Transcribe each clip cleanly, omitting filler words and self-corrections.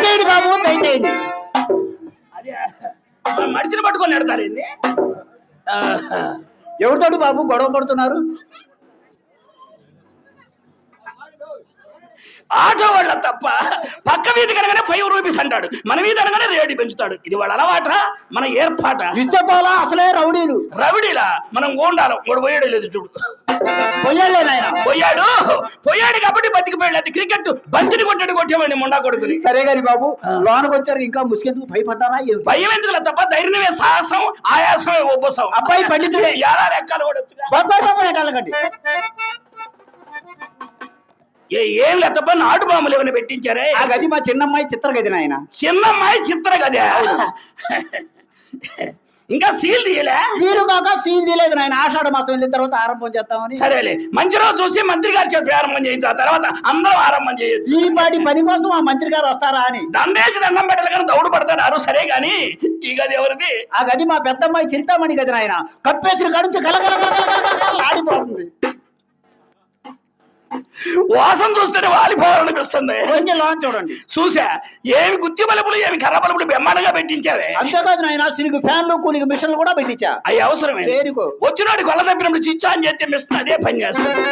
దయచేయండి బాబు, దయచేయండి. అదే మడిచిని పట్టుకొని నెడతారండి. ఎవరితోటి బాబు గొడవ పడుతున్నారు? ఆటో వాళ్ళ తప్ప. పక్క వీధి కనగానే 5 రూపీస్ అంటాడు, మన వీధి అనగానే రేటు పెంచుతాడు. ఇది వాళ్ళ అలవాట, మన ఏర్పాట. విద్యపోలా అసలే రౌడీలు. రవిడిలా మనం గోండాలం. వాడు పోయాడు లేదు చూడు. పోయాడులే నాయన. పోయాడు కాబట్టి బతికిపోయాడు. క్రికెట్ బంతిని కొట్టాడు, కొట్టేవాడిని మొండా కొడుకుని. సరే గాని బాబు, లోనకు వచ్చారు, ఇంకా ముసుకెందుకు భయపడ్డారా? భయం ఎందుకు తప్ప, ధైర్యమే సాహసం, ఆయాసమే ఉపసం. అబ్బాయి పండితుడే. ఎలా లెక్కలు కూడా వచ్చి ఏం లేదప్ప, నాటు బాంబులు ఏమైనా పెట్టించారే? ఆ గది మా చిన్నమ్మాయి చిత్ర గది నాయన. చిన్నమ్మాయి చిత్ర గది. ఇంకా సీల్ తీయలే? మీరు కాక సీల్ తీయలేదు నాయన. ఆషాఢ మాసం వెళ్ళిన తర్వాత ఆరంభం చేస్తామని. సరేలే, మంచి రోజు చూసి మంత్రి గారి చేతి ప్రారంభం చేయించా, తర్వాత అందరం ఆరంభం చేయొచ్చు. ఈ పాటి పని కోసం ఆ మంత్రి గారు వస్తారా అని. దండేసి దండం పెట్టాలి కానీ దౌడు పడతారు. సరే గాని ఈ గది ఎవరిది? ఆ గది మా పెద్దమ్మాయి చింతామణి గది నాయన. కప్పేసిన కాడి కలకల ఆడిపోతుంది. వాసన చూస్తేనే వాలిపోవాలనిపిస్తుంది. చూడండి. చూసా, ఏమి గుత్తి బలుపులు, ఏమి కర్ర బలుపులు బ్రహ్మాండంగా పెట్టించావే. అంతేకాదు నాయన, సిరుగు ఫ్యాన్లు, కూలింగ్ మిషన్లు కూడా పెట్టించా. అవి అవసరమే. వచ్చినాడు కొల్ల తప్పినప్పుడు స్విచ్ ఆన్ చేస్తే మిషన్ అదే పని చేస్తుంది.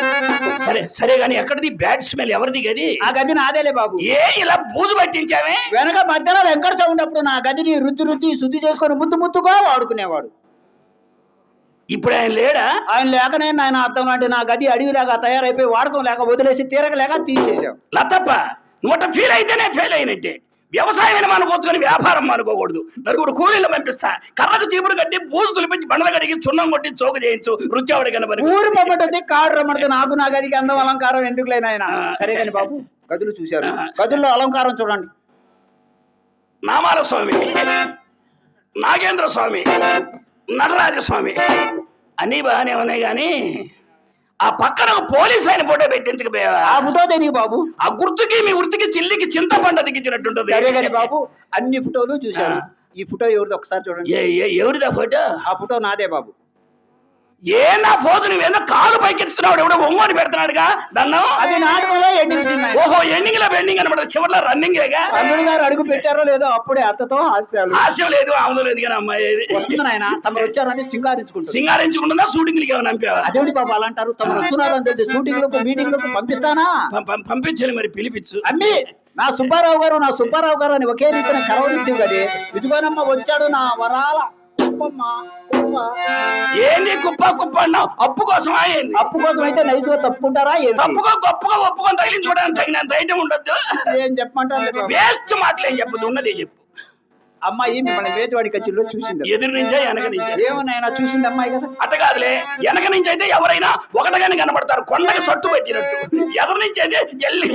సరే గాని ఎక్కడిది బ్యాడ్ స్మెల్? ఎవరిది గది? ఆ గది నాదేలే బాబు. ఇలా బూజు పట్టించావే? వెనక మధ్యలో వెంకట ఉన్నప్పుడు నా గదిని రుద్ది శుద్ధి చేసుకొని ముద్దుగా వాడుకునేవాడు. ఇప్పుడు ఆయన లేడా? ఆయన లేకనే ఆయన అర్థం అంటే నా గది అడవిలాగా తయారైపోయి వాడకం లేక వదిలేసి తీరకలేక తీసేసాం. లతప్ప, నువ్వు ఫీల్ అయితేనే ఫెయిల్ అయినట్టే. వ్యవసాయం అనుకోవచ్చు, వ్యాపారం అనుకోకూడదు. నలుగురు కూలీలు పంపిస్తా, కర్రకు చీపురు కట్టి బూజు తులిపించి బండలు కడిగి చున్నం కొట్టి చోకు చేయించు. రుచావుడి కనబడి ఊరు పంపటి కాడు రమ్మడితే నాకు నా గదికి అందం అలంకారం ఎందుకు లేనాయన. సరే కానీ బాబు, గదులు చూశారు, గదుల్లో అలంకారం చూడండి. నామాల స్వామి, నాగేంద్ర స్వామి, నటరాజస్వామి అన్నీ బాగానే ఉన్నాయి కానీ ఆ పక్కన పోలీస్ ఆయన ఫోటో పెట్టించకపోయావా? ఆ ఫోటో తెలియదు బాబు. ఆ గుర్తుకి మీ వృత్తికి చిల్లికి చింతపండు దిగించినట్టుంటది. సరే కానీ బాబు, అన్ని ఫోటోలు చూశాను. ఈ ఫోటో ఎవరిది ఒకసారి చూడండి. ఎవరిదా ఫోటో? ఆ ఫోటో నాదే బాబు. నా ఫోటో నువ్వేందో కాలు పైకెత్తుతున్నాడు, ఎవడో ఒంగోని పెడుతున్నాడుగా దండం. అది నాటకంలో ఎండింగ్. ఓహో, ఎండింగ్ లో బెండింగ్ అనమాట, చివరిలో రన్నింగ్. అల్లుడు గారు అడుగు పెట్టారో లేదో అప్పుడే అత్తతో హాస్యం లేదు, ఆమె లేదు కానీ అమ్మాయి వస్తుంది. తమరు వచ్చారని సింగారించుకుంటుందా? షూటింగ్లకి ఏమైనా పంపావా? అదేంటి బాబు అలా అంటారు? తమరు వస్తున్నారని తెలిసి షూటింగ్లకు మీటింగ్లకు పంపిస్తానా? పంపించాలి మరి, పిలిపించు. అమ్మి నా సుబ్బారావు గారు అని ఒకే రీతిన కలవరిద్దు కదే. ఇదిగోనమ్మ వచ్చాడు నా వరాల ఏంది కుప్ప అన్నావు? అప్పు కోసం అయితే నైసుగా తప్పుకుంటారా? తప్పుగా గొప్పగా ఒప్పుకొని తగిలించి చూడడానికి తగినంత ఐటమ్ ఉండద్దు. ఏం చెప్పమంటారు? వేస్ట్ మాటలు ఏం చెప్పదు, ఉన్నదే చెప్పు. అమ్మాయి మిమ్మల్ని వేటవాడి ఖర్చుల్లో చూసింది. ఎదురు నుంచే వెనక నుంచే? ఏమన్నా చూసింది అమ్మాయి కదా. అట్ట కాదులే, వెనక నుంచి అయితే ఎవరైనా ఒకటిగానే కనబడతారు, కొండకి సట్టు పెట్టినట్టు. ఎదురు నుంచి అయితే ఎల్లి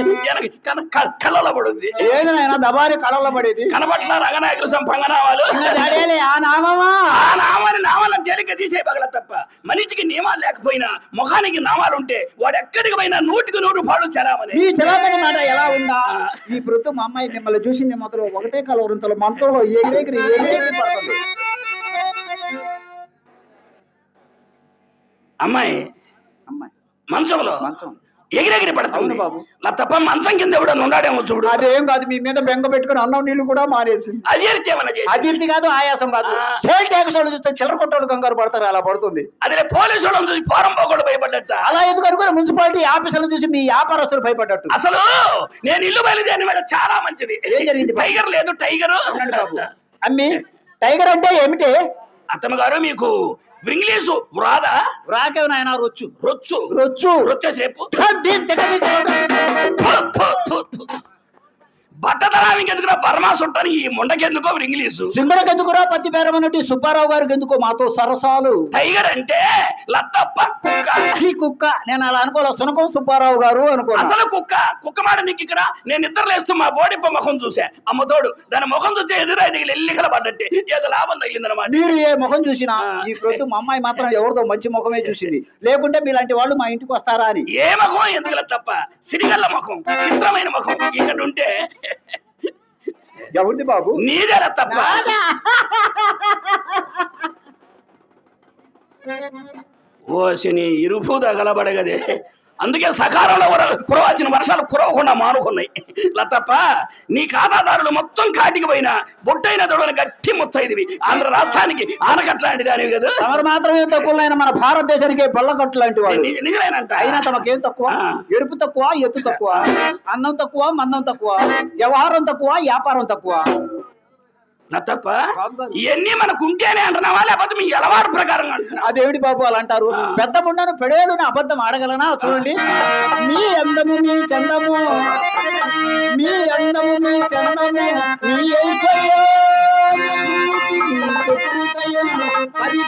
కళ్ళలో పడుద్ది. ఏదైనా దబారి కళ్ళలో పడేది. కనబట్ల రంగనాయకులు సంపంగనామాలు ఆ నామాలను తేలిక తీసే పగల తప్ప. మనిషికి నియమాలు లేకపోయినా ముఖానికి నామాలు ఉంటే వాడు ఎక్కడికి పోయినా 100కు 100 పాడు చలామని. ఈ చలామణి మాట ఎలా ఉందా? ఈ ప్రొద్దు మా అమ్మాయి మిమ్మల్ని చూసింది మొదలు ఒకటే కలవరంతలో మంత్రంలో ఎగిరెగిరి పడుతుంది. అమ్మాయి మంచంలో ఎగిరెగిరి పడుతుంది బాబు. తప్ప మంచం కింద ఎవడో ఉన్నాడేమో చూడు. అదేం కాదు, మీ మీద బెంగ పెట్టుకుని అన్నం నీళ్లు కూడా మానేసి. అజీర్తి కాదు, ఆయాసం కాదు. సేల్ ట్యాక్స్ వాళ్ళు చూస్తే చిల్లర కొట్టాడు కంగారు పడతారు, అలా పడుతుంది. అదే పోలీసు వాళ్ళని చూసి పోరం పోకుండా భయపడ్డట్ట. అలా ఎందుకు అనుకుని మున్సిపాలిటీ ఆఫీసులను చూసి మీ వ్యాపారస్తులు భయపడ్డట్టు. అసలు నేను ఇల్లు బయలుదేరిన వేళ చాలా మంచిది. ఏం జరిగింది? టైగర్ లేదు, టైగర్. అమ్మి టైగర్ అంటే ఏమిటి? అత్తమ్మ గారు మీకు ఇంగ్లీషు రాదా? రాకే నాయన. రొచ్చు రేపు బట్టతరా ఇంకెందుకురా బర్మా చుట్టాను, ఈ ముండకెందుకో ఇంగ్లీషు. సింబడకెందుకురా పత్తి పేరమన్నట్టు సుబ్బారావు గారికి ఎందుకో మాతో సరసాలు. టైగర్ అంటే లత్తప్ప కుక్క. ఈ కుక్క నేను అలా అనుకోలే, సునకం సుబ్బారావు గారు అనుకో. అసలు కుక్క మాట నీకు ఇక్కడ నేను నిద్రలేస్తూ మా బోడిప్ప ముఖం చూసా. అమ్మతోడు దాని ముఖం చూసే ఎదురా దిగి ఎల్లికల పడ్డట్టే ఏదో లాభం తగిలిందనమాట. మీరు ఏ ముఖం చూసినా ఈ ప్రొద్దు మా అమ్మాయి మాత్రం ఎవరితో మంచి ముఖమే చూసింది. లేకుంటే మీలాంటి వాళ్ళు మా ఇంటికి వస్తారా అని. ఏ ముఖం ఎందుకు తప్ప, సిరిగల్ల ముఖం, చిత్రమైన ముఖం ఇక్కడ ఉంటే. ఎవరిది బాబు? నీదేలా తప్ప. ఓసిని ఇరుపు తగలబడగదే. అందుకే సకాలంలో కురవాల్సిన వర్షాలు కురవకుండా మానుకున్నాయి. లతప్ప నీ ఖాతాదారులు మొత్తం కాటికి పోయినా బొట్టైన దొడని గట్టి ముత్తైదివి. ఆంధ్ర రాష్ట్రానికి ఆనకట్ట లాంటి దానివి కదా. తమరు మాత్రమే తక్కువ మన భారతదేశానికి బల్లకట్టు లాంటి వాళ్ళు. నిజమేనంట. అయినా తమకేం తక్కువ? ఎరుపు తక్కువ, ఎత్తు తక్కువ, అన్నం తక్కువ, మందం తక్కువ, వ్యవహారం తక్కువ, వ్యాపారం తక్కువ. తప్ప ఇవన్నీ మనకు ఉంటేనే అంటున్నావా లేకపోతే మీ అలవాటు ప్రకారం అంటున్నా? అదేమిటి బాబు అలా అంటారు? పెద్ద ముండను పెడేలుని అబద్ధం ఆడగలనా? చూడండి, మీ అందము మీ చందము, మీ అందము మీ చందము, మీ ఐశ్వర్యం అది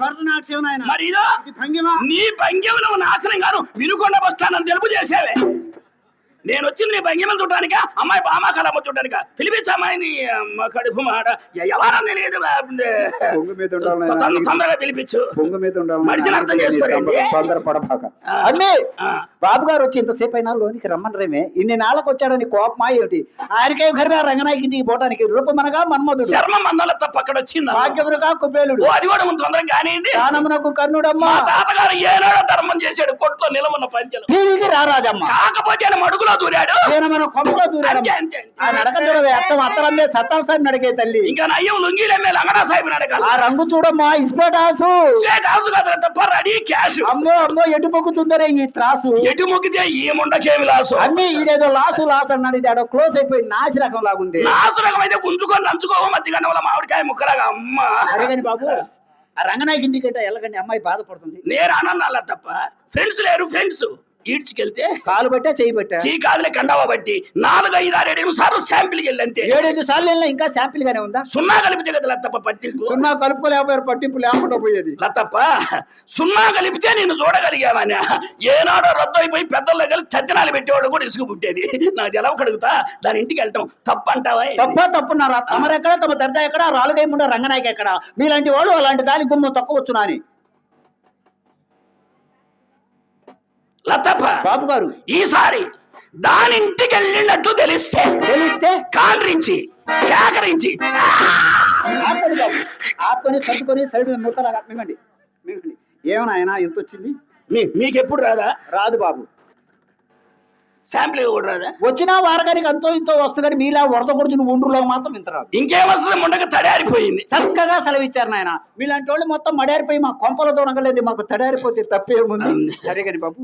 భరతనాట్యం. మరి ఇదో నీ భంగిమను నాశనం గాను వినుకొండ వస్తానని తెలుపు చేసేవే. నేను వచ్చింది నీ భంగిమలు చూడటానిక, అమ్మాయి బామా కళమ్మ చూడటానిక. పిలిపించి అమ్మాయిని కడుపు మాట ఎవరో తెలియదు, తొందరగా పిలిపించు. మనిషిని అర్థం చేసుకోండి. అన్నీ బాబు గారు వచ్చి ఇంతసేపు అయినా లోనికి రమ్మనరేమే. ఇన్ని నాళ్ళకు వచ్చాడని కోపమా ఏమిటి? ఆయనకే ఘర్గా రంగనాయకి ఇంటికి పోవడానికి రూపమనగా మన్మధుడు, శర్మ మందల తప్ప అక్కడ వచ్చింది. భాగ్యమునగా కుబేలుడు, అది కూడా తొందరగా కానివ్వండి. దానమునకు కర్ణుడమ్మ. తాతగారు ఏనాడో ధర్మం చేశాడు, కొట్లో నిలవన్న పంచలు. తిరిగి రారాజమ్మ. కాకపోతే ఆయన మడుగులో దూరాడు, మన కొంపలో దూరాడు. ఆయన అడగదు అర్థం అత్తరమ్మే సత్తాల సాహెబ్ నడిగే తల్లి. ఇంకా నయ్యం లుంగీలమ్మే లంగడా సాహెబ్ నడగాలి. ఆ రంగు చూడమ్మా, ఇస్పేటాసు. ఇస్పేటాసు కదా తప్ప రెడీ క్యాష్. అమ్మో అమ్మో, ఎటు మొక్కుతుందరే ఈ త్రాసు. ఎటు మొక్కితే ఈ ముండకేమి లాసు. అన్ని ఇదేదో లాసు లాసు అన్నాడు. ఇది క్లోజ్ అయిపోయి నాసి రకం లాగుంది. నాసు రకం అయితే గుంజుకొని నంచుకోవ మధ్యగా మామిడికాయ ముక్కలాగా. అమ్మ అరేగాని బాబు, ఆ రంగనాయకి ఇంటికంటే వెళ్ళకండి, అమ్మాయి బాధపడుతుంది. నేను అనాల తప్ప ఫ్రెండ్స్ లేరు. ఫ్రెండ్స్ ఈడ్చుకెళ్తే కాలు బట్టా చేయి బట్టా చీకాదులే కండావా బట్టి 4, 5, 6, 7 సార్లు శాంపిల్కి వెళ్ళి అంతే. 7-8 సార్లు వెళ్ళినా ఇంకా శాంపిల్ గానే ఉందా? సున్నా కలిపితే కదా లత్తప్ప పట్టింపు. సున్నా కలుపుకోలేకపోయారు, పట్టింపు లేకుండా పోయేది. లత్తప్ప సున్నా కలిపితే నేను చూడగలిగామని. ఏనాడో రద్దు అయిపోయి పెద్దల్లో కలిసి తద్దినాలు పెట్టేవాడు కూడా ఇసుకు పుట్టేది. నాకు ఎలా కడుగుతా దాని ఇంటికి వెళ్తాం తప్పంటావా? తప్పున్నారా? తమరెక్కడ, తమ దర్జా ఎక్కడ, రాలుగైముండ రంగనాయక ఎక్కడ? మీలాంటి వాడు అలాంటి దాని గుమ్మం తక్కువచ్చునా అని. లతప్ప బాబు గారు, ఈసారి దాని ఇంటికి వెళ్ళినట్టు తెలిస్తే కాండ్రించి కేకరించి ఆపుకొని సర్దుకొని సైడ్ మూతలాగా మిగండి. ఏమన్నా ఆయన ఎంత వచ్చింది? మీకెప్పుడు రాదా? రాదు బాబు. శాంపుల్ కూడా రాదా? వచ్చినా వారగానికి అంతో ఇంతో వస్తుంది కానీ మీలా వరద కొడుచుని ఒండ్రులో మాత్రం ఇంత రాదు. ఇంకేమొస్తుంది? ముండగా తడారిపోయింది. చక్కగా సెలవిచ్చారు నాయన. వీళ్ళంటి వాళ్ళు మొత్తం మడారిపోయి మా కొంపల దూరంగలేదు, మాకు తడారిపోతే తప్పేముంది? సరే కానీ బాబు,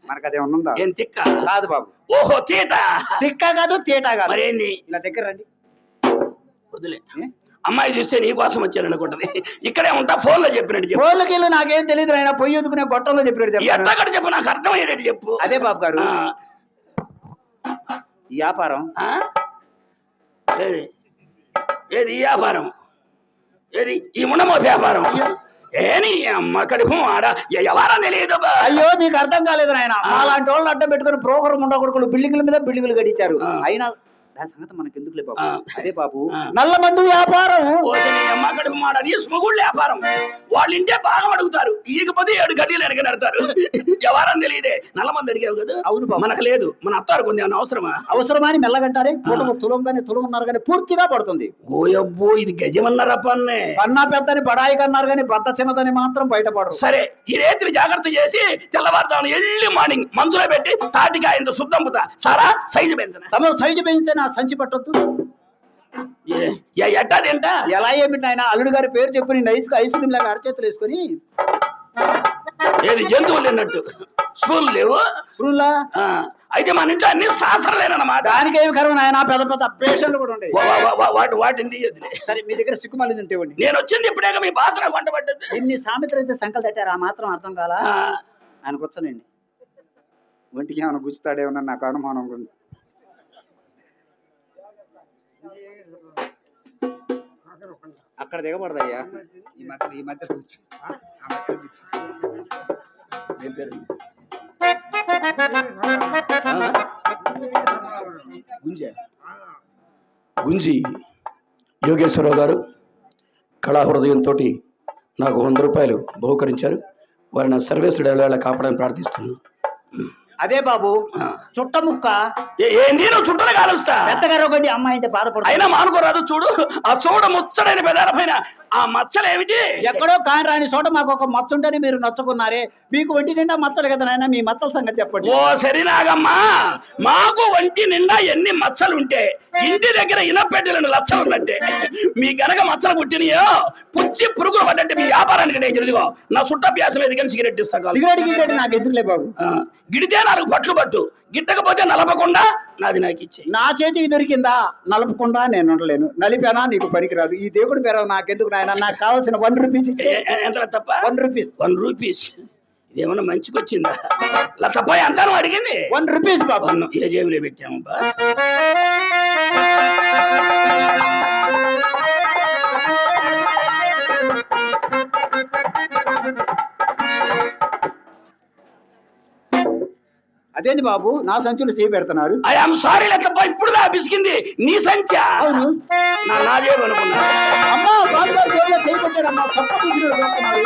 మనకు అదే ఉన్నదా? ఏం తిక్క కాదు బాబు. ఓహో తీట. తిక్క కాదు, తీట కాదు. మరేంది? ఇలా దగ్గర రండి. వదిలే, అమ్మాయి చూస్తే నీ కోసం వచ్చాను అనుకుంటది. ఇక్కడే ఉంటా. ఫోన్ లో చెప్పినట్టు చెప్పు. ఫోన్లకి వెళ్ళి నాకేం తెలియదు ఆయన. పొయ్యి ఎదుకునే గొట్టంలో చెప్పినట్టు చెప్పు. ఎట్టక్కడ చెప్పు, నాకు అర్థమయ్యేటట్టు చెప్పు. అదే బాబు గారు, వ్యాపారం ఏది వ్యాపారం? ఏది ఈ ముండమో వ్యాపారం? ఏని అమ్మ కడుపు ఆడ ఎవరా తెలియదు. అయ్యో నీకు అర్థం కాలేదు నాయన. అలాంటి వాళ్ళు అడ్డం పెట్టుకుని బ్రోకర్ ముండ కొడుకులు బిల్డింగ్ల మీద బిల్డింగ్లు కట్టించారు. అయినా దాని సంగతి మనకి ఎందుకులే బాబు. అదే బాబు, నల్ల మందు వ్యాపారం. అమ్మ కడుపు మాడది స్మగుళ్ళ వ్యాపారం. వాళ్ళ ఇంటే బాగా అడుగుతారు, ఈకపోతే 7 గడ్డీలు వెనక నడతారు. ఎవరని తెలియదే. నల్ల మంది అడిగావు కదా? అవును బాబు. మనకు లేదు, మన అత్తారు కొంది. అవసరమా? అవసరమా అని మెల్లగంటారే. తులం కానీ తులమన్నారు కానీ పూర్తిగా పడుతుంది. ఓయబ్బో, ఇది గజమన్నారా? పన్నా పెద్దని బడాయి కన్నారు కానీ బద్ద చిన్నదని మాత్రం బయటపడరు. సరే, ఈ రేత్రి జాగ్రత్త చేసి తెల్లవారుతాను ఎర్లీ మార్నింగ్ మంచులో పెట్టి తాటికాయంతో శుద్ధంపుతా. సారా సైజు పెంచనా? తమ సైజు పెంచితే నా సంచి పట్టొద్దు. ఎట్టా తింటా? ఎలా ఏమిటి ఆయన? అల్లుడు గారి పేరు చెప్పు. నేను ఐస్ క్రీమ్ లాగా అరచేతులు వేసుకొని. ఏది జంతువులు తిన్నట్టు స్పూన్లు లేవు? స్పూన్లా? అయితే మన ఇంట్లో అన్ని శాస్త్రాలేనమాట. దానికి ఏమి కరువు నాయన, పెద్ద పెద్ద పేషెంట్లు కూడా ఉండే. వాటిని తీయొద్దులే. సరే, మీ దగ్గర సిక్కుమల్లి తింటేవండి. నేను వచ్చింది ఇప్పుడే మీ భాష వంట పడ్డది. ఇన్ని సామెతలు అయితే సంకలు తట్టారు, ఆ మాత్రం అర్థం కాలా? ఆయనకు వచ్చానండి. ఒంటికి ఏమైనా గుచ్చుతాడేమన్నా నాకు అనుమానం ఉంది. అక్కడ దిగబడదయ్యా. ఈ మధ్య కూర్చో. ఏం పేరు? గుంజి. యోగేశ్వరరావు గారు కళా హృదయంతో నాకు 100 రూపాయలు బహుకరించారు. వారిని సర్వేశ్వరుడు ఎలా కాపాడని ప్రార్థిస్తున్నాను. అదే బాబు చుట్టముక్క ఏంది నువ్వు చుట్టలు కాలుస్తా పెద్దగారు ఒకటి అమ్మాయి అంటే బాధపడు అయినా మానుకోరాదు. చూడు ఆ చూడ ముచ్చడైన పెదాల పైన ఆ మచ్చలు ఏమిటి? ఎక్కడో కాని రాని చోట మాకు ఒక మచ్చ ఉంటేనే మీరు నచ్చుకున్నారే. మీకు ఒంటి నిండా మచ్చలు కదా నాయన, మీ మచ్చల సంగతి చెప్పండి. ఓ సరినాగమ్మా, మాకు ఒంటి నిండా ఎన్ని మచ్చలు ఉంటే ఇంటి దగ్గర ఇనపెట్టెలను లచ్చలు ఉన్నట్టే. మీ గనక మచ్చలు పుట్టినయో పుచ్చి పురుగులు పడ్డంటే మీ వ్యాపారానికి నేను ఎదుగుగో నా చుట్ట ప్యాసం ఎదిగని సిగరెట్ ఇస్తా. సిగరెట్ నాకు ఎందుకులే బాబు. గిడితే 4 పట్లు పట్టు, గిట్టకపోతే నలపకుండా నాది నాకు ఇచ్చే. నా చేతికి దొరికిందా నలపకుండా నేను ఉండలేను. నలిపానా నీకు పనికిరాదు. ఈ దేవుడి పేరు నాకెందుకు నాయన, నాకు కావాల్సిన 1 రూపీస్. ఎంత తప్ప? 1 రూపీస్. 1 రూపీస్ ఇదేమన్నా మంచికి వచ్చిందా? ఇలా తప్ప ఎంత అడిగింది? 1 రూపీస్ బాబు. ఏ జేబులో పెట్టామబ్బా? అదేంటి బాబు నా సంచులు చేయి పెడుతున్నారు? ఐఎమ్ సారీ లెక్కప్ప, ఇప్పుడు పిసికింది నీ సంచా? అవును నా జేబు అనుకున్నా. అమ్మా బాబు గారు జేబులో చేయి పెట్టారమ్మా, తప్ప తీసుకుని పెడుతున్నారు.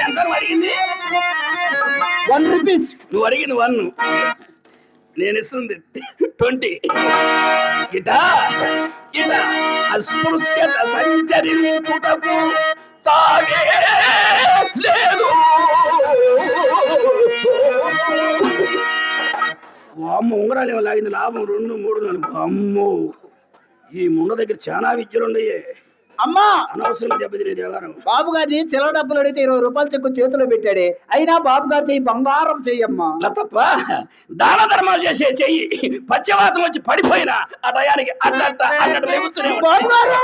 ఎంత అడిగింది? 1 రూపీస్. నువ్వు అడిగింది 1, నేను ఇస్తుంది 20. ఇటా ఇటా అస్పృశ్యత సంచరించుటకు తాగే లేదు. అమ్మ ఉంగరాలు ఏమో లాగింది. లాభం 2, 3, 4. అమ్మో, ఈ ముండ దగ్గర చాలా విద్యలున్నాయే. అమ్మా అనవసరంగా దెబ్బతినేది వ్యవహారం. బాబు గారిని చిల్లర డబ్బులు అడిగితే 20 రూపాయలు చెక్కు చేతిలో పెట్టాడే. అయినా బాబు గారు చెయ్యి బంగారం చెయ్యమ్మా. తప్ప దాన ధర్మాలు చేసే చెయ్యి పచ్చవాతం వచ్చి పడిపోయినా ఆ టయానికి అన్నట్టు లేగుతూనే బాబు గారు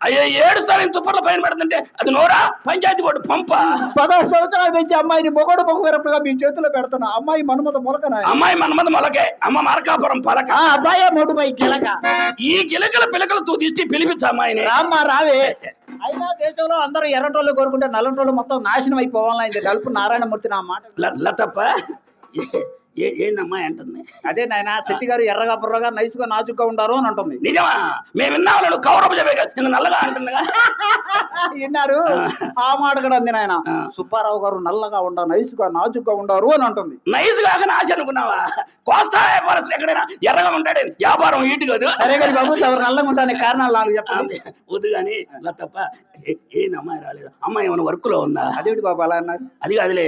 అయ్యో ఏడుస్తాను తుప్పర్ల పైన పెడుతుంటే అది నోరా పంచాయతీ బోర్డు పంప. 16 సంవత్సరాలు పెంచి అమ్మాయిని మొగడు పొగరపుగా మీ చేతిలో పెడుతున్నా. అమ్మాయి మన్మథ మొలకనా? అమ్మాయి మన్మథ మొలకే, అమ్మ మార్కాపురం పలక. అబ్బాయి మొడుపై గిలక. ఈ గిలకల పిలకలు తూ తీసి పిలిపించు అమ్మాయిని. రామ్మా రావే. అయినా దేశంలో అందరూ ఎర్రటోళ్ళు కోరుకుంటే నల్లటోళ్ళు మొత్తం నాశనం అయిపోవాలని నలుపు నారాయణమూర్తి నా మాట. లతప్ప ఏందమ్మా అంటుంది? అదే నాయన శెట్టి గారు ఎర్రగా బుర్రగా నైస్గా నాజుగ్గా ఉండారు అని అంటుంది. నిజమా? మేము విన్నాము కౌరవ చెప్పే కదా నల్లగా అంటుందిగా. విన్నారు? ఆ మాట కూడా అంది నాయన. సుబ్బారావు గారు నల్లగా ఉండ నైస్గా నాజుగ్గా ఉండారు అని అంటుంది. నైస్ కాక నాశ అనుకున్నావా? కోస్తా వ్యాపారస్తులు ఎక్కడైనా ఎర్రగా ఉంటాడే వ్యాపారం ఈటు కాదు. సరే కానీ బాబు ఎవరు నల్లగా ఉంటానికి కారణాలు 4 చెప్పండి. వద్దు కానీ తప్ప ఏం అమ్మాయి రాలేదు. అమ్మాయి ఏమైనా వర్క్ లో ఉందా? అదేంటి బాబు అలా అన్నారు? అది కాదులే,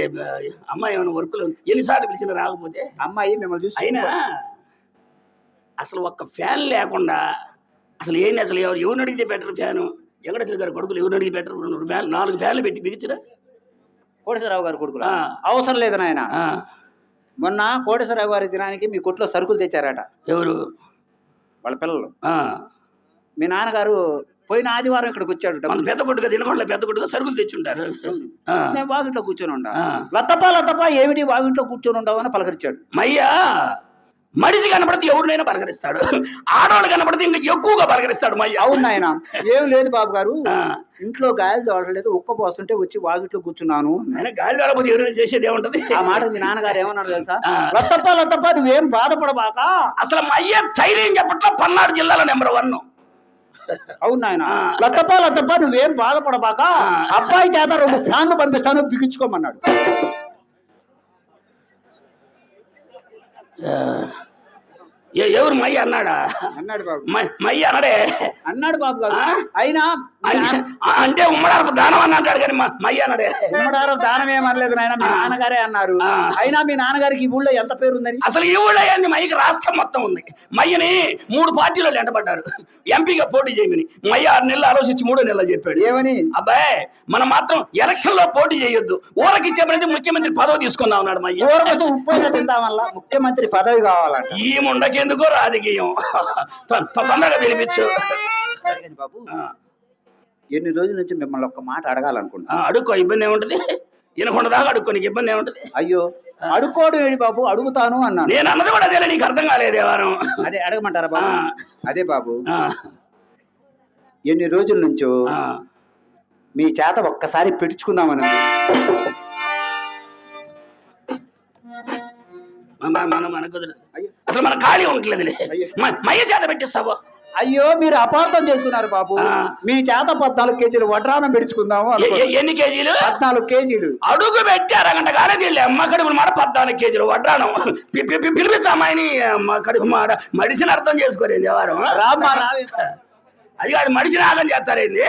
అమ్మాయి ఏమైనా వర్క్ లో ఎన్నిసార్లు పిలిచినా రాకపోతే అమ్మాయి మిమ్మల్ని చూసి అయినా అసలు ఒక్క ఫ్యాన్ లేకుండా అసలు ఏంటి? అసలు ఎవరిని అడిగితే బెటర్ ఫ్యాను? వెంకటేశ్వర గారి కొడుకులు ఎవరిని అడిగి బెటర్? 4 ఫ్యాన్లు పెట్టి బిగించరా? కోటేశ్వరరావు గారి కొడుకులు అవసరం లేదు నాయన. మొన్న కోటేశ్వరరావు గారి దినానికి మీ కొట్లో సరుకులు తెచ్చారట. ఎవరు? వాళ్ళ పిల్లలు. మీ నాన్నగారు పోయిన ఆదివారం ఇక్కడికి వచ్చాడు. మన పెద్ద కొట్టుగా తినకుండా పెద్ద కొట్టుగా సరుకులు తెచ్చుంటారు. నేను వాగింట్లో కూర్చొని ఉండా. లతప్ప ఏమిటి వాగింట్లో కూర్చొని ఉండవు అని పలకరించాడు. మయ్యా మనిషి కనపడితే ఎవరినైనా పలకరిస్తాడు, ఆడవాళ్ళు కనపడితే ఇంకా ఎక్కువగా పలకరిస్తాడు మయ్య. అవును ఆయన. ఏం లేదు బాబు గారు, ఇంట్లో గాలి దోడలేదు, ఉక్క పోస్తుంటే వచ్చి వాగిట్లో కూర్చున్నాను. ఆయన గాలి దోడపోతే ఎవరైనా చేసేది ఏముంటది? ఆ మాట మీ నాన్నగారు ఏమన్నారు తెలుసా? లతప్ప నువ్వేం బాధపడబాక. అసలు మయ్య ధైర్యం చెప్పట్లా, పల్నాడు జిల్లాలో నెంబర్ 1. అవును నాయన. లతప్ప నువ్వేం బాధపడబాక, అబ్బాయి చేత 2 ఫ్యాన్లు పంపిస్తాను బిగించుకోమన్నాడు. ఎవరు మయ్య అన్నాడా? అన్నాడు బాబు. మయ్య అన్నాడే అన్నాడు బాబు గారు. అయినా అంటే ఉమ్మడారపు దానం అని అంటాడు కానీ మయ్య అన్నాడే. ఉమ్మడారపు దానం ఏమనలేదు నాయన, మీ నాన్నగారే అన్నారు. అయినా మీ నాన్నగారికి ఈ ఊళ్ళో ఎంత పేరు ఉందని? అసలు ఈ ఊళ్ళో ఏంది? మయ్యకి రాష్ట్రం మొత్తం ఉంది. మయ్యని 3 పార్టీలో ఎంటబడ్డారు ఎంపీగా పోటీ చేయమని. మయ్య 6 నెలలు ఆలోచించి 3 నెలలు చెప్పాడు. ఏమని? అబ్బాయి మనం మాత్రం ఎలక్షన్ లో పోటీ చేయొద్దు, ఊరకి ఇచ్చేపడి ముఖ్యమంత్రి పదవి తీసుకుందాం అన్నాడు మయ్య. ఊరకి ఉప్పైన తిందాం వల్ల ముఖ్యమంత్రి పదవి కావాలంట. ఈ ముండకెందుకో రాజకీయం, తొందరగా పిలిపించు. బాబు ఎన్ని రోజుల నుంచి మిమ్మల్ని ఒక్క మాట అడగాలనుకుంటా. అడుక్కో, ఇబ్బంది ఏముంటది? వినకుండా దాకా అడుక్కో, నీకు ఇబ్బంది ఏముంటది? అయ్యో అడుక్కోవడం ఏంటి బాబు, అడుగుతాను అన్నాను. నేను అన్నది కూడా అదే, నీకు అర్థం కాలేదు వారం. అదే అడగమంటారా బాబు? అదే బాబు, ఎన్ని రోజుల నుంచో మీ చేత ఒక్కసారి పెట్టించుకుందామని. మన కుదరదు. అసలు మన ఖాళీ ఉండట్లేదులే. మయ్య చేత పెట్టిస్తావో. అయ్యో మీరు అపార్థం చేసుకున్నారు బాబు. మీ చేత 14 కేజీలు వడ్రానం పెడుచుకుందాము. ఎన్ని కేజీలు? 14 కేజీలు. అడుగు పెట్టి అరగంట కాలే తీళ్ళే అమ్మ కడుపులు మాట 14 కేజీలు వడ్రానం. పిలిపించు అమ్మాయిని. అమ్మ కడుపు మాట మడిసిని అర్థం చేసుకోలేదు ఎవరు. రామ్మా అది కాదు మడిసిని ఆగం చేస్తారేంది.